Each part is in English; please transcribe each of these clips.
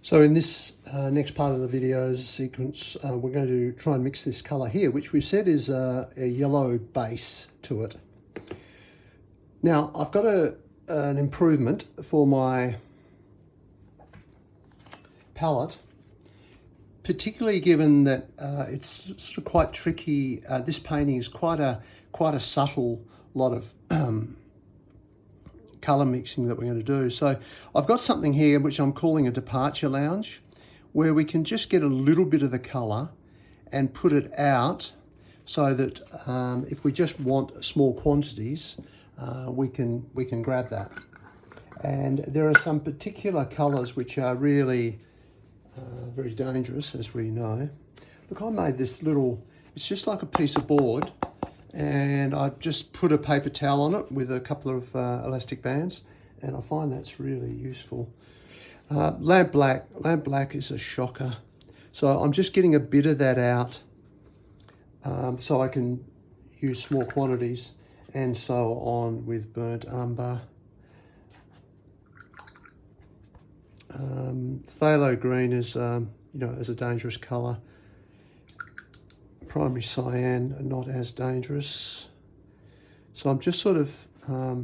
So in this next part of the video sequence, we're going to try and mix this colour here, which we've said is a yellow base to it. Now, I've got an improvement for my palette, particularly given that it's sort of quite tricky. This painting is quite a subtle lot of colour mixing that we're going to do. So I've got something here which I'm calling a departure lounge, where we can just get a little bit of the colour and put it out so that if we just want small quantities, we can grab that. And there are some particular colours which are really very dangerous, as we know. Look, I made this little, it's just like a piece of board, and I just put a paper towel on it with a couple of elastic bands, and I find that's really useful. Lamp black is a shocker. So I'm just getting a bit of that out so I can use small quantities, and so on with burnt umber. Phthalo green is, is a dangerous colour. Primary cyan are not as dangerous. So I'm just sort of, I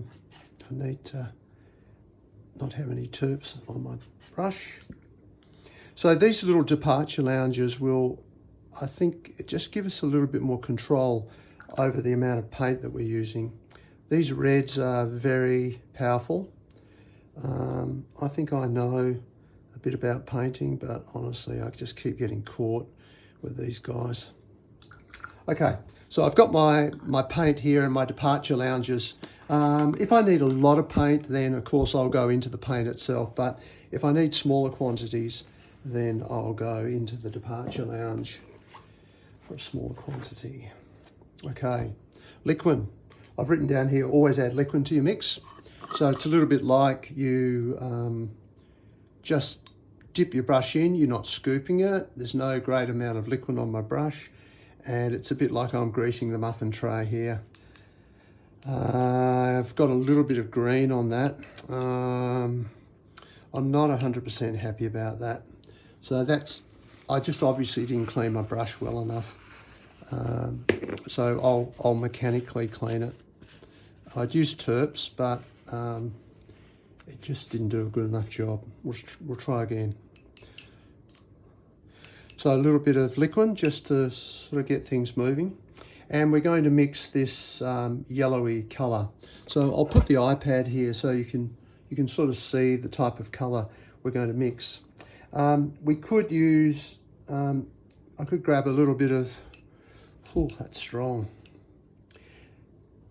need to not have any terps on my brush. So these little departure lounges will, I think, just give us a little bit more control over the amount of paint that we're using. These reds are very powerful. I think I know a bit about painting, but honestly, I just keep getting caught with these guys. Okay, so I've got my paint here and my departure lounges. If I need a lot of paint, then of course I'll go into the paint itself, but if I need smaller quantities, then I'll go into the departure lounge for a smaller quantity. Okay, liquid. I've written down here, always add liquid to your mix. So it's a little bit like you just dip your brush in, you're not scooping it. There's no great amount of liquid on my brush. And it's a bit like I'm greasing the muffin tray here. I've got a little bit of green on that. I'm not 100% happy about that. So I just obviously didn't clean my brush well enough. So I'll mechanically clean it. I'd used terps, but it just didn't do a good enough job. We'll try again. So a little bit of liquid just to sort of get things moving. And we're going to mix this yellowy colour. So I'll put the iPad here so you can sort of see the type of colour we're going to mix. We could use, I could grab a little bit of, oh, that's strong.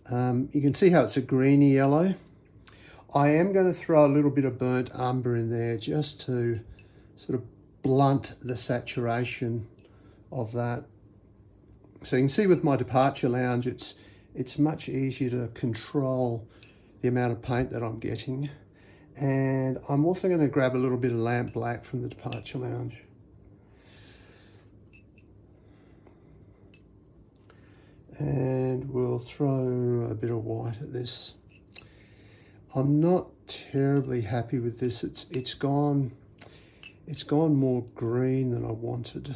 You can see how it's a greeny yellow. I am going to throw a little bit of burnt umber in there just to sort of blunt the saturation of that. So you can see with my departure lounge, it's much easier to control the amount of paint that I'm getting. And I'm also going to grab a little bit of lamp black from the departure lounge. And we'll throw a bit of white at this. I'm not terribly happy with this. It's gone more green than I wanted.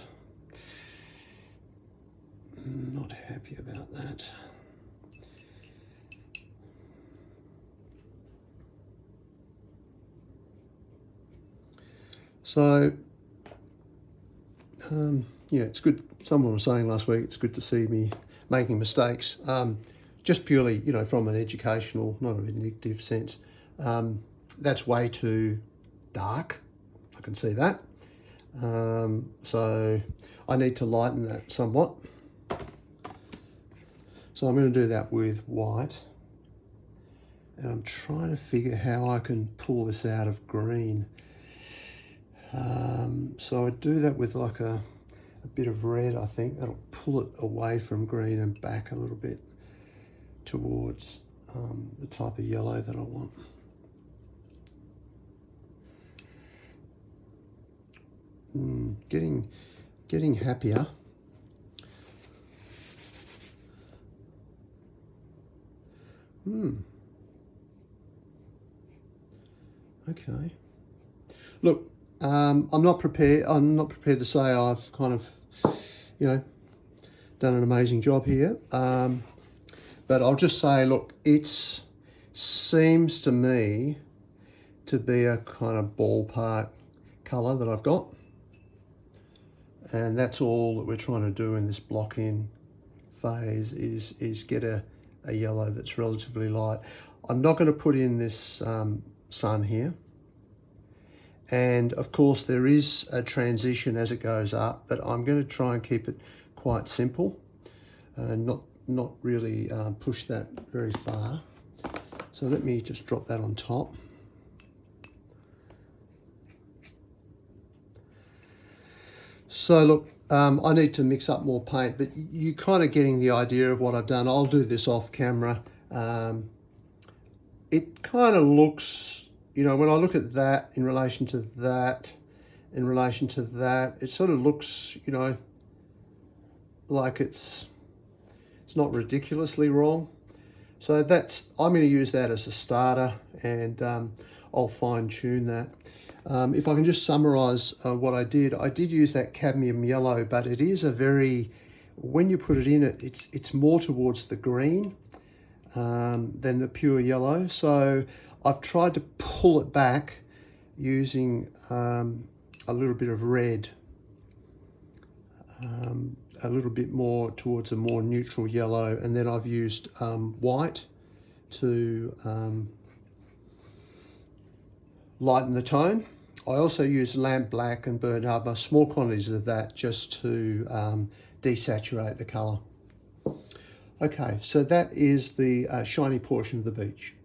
Not happy about that. So, yeah, it's good. Someone was saying last week, it's good to see me making mistakes. Just purely, from an educational, not a vindictive sense. That's way too dark. I can see that. So I need to lighten that somewhat. So I'm going to do that with white. And I'm trying to figure how I can pull this out of green. So I do that with like a bit of red, I think. That'll pull it away from green and back a little bit towards the type of yellow that I want. Getting happier. Okay. Look, I'm not prepared to say I've kind of, you know, done an amazing job here. But I'll just say, look, it seems to me to be a kind of ballpark colour that I've got. And that's all that we're trying to do in this block-in phase is get a yellow that's relatively light. I'm not going to put in this sun here. And of course there is a transition as it goes up, but I'm going to try and keep it quite simple and not really push that very far. So let me just drop that on top. So look, I need to mix up more paint, but you're kind of getting the idea of what I've done. I'll do this off camera. It kind of looks, you know, when I look at that in relation to that, in relation to that, it sort of looks, you know, like it's not ridiculously wrong. So that's, I'm going to use that as a starter, and I'll fine tune that. If I can just summarize what I did use that cadmium yellow, but it is a very, when you put it in, it's more towards the green than the pure yellow. So I've tried to pull it back using a little bit of red, a little bit more towards a more neutral yellow, and then I've used white to lighten the tone. I also use lamp black and burnt umber, small quantities of that, just to desaturate the colour. Okay, so that is the shiny portion of the beach.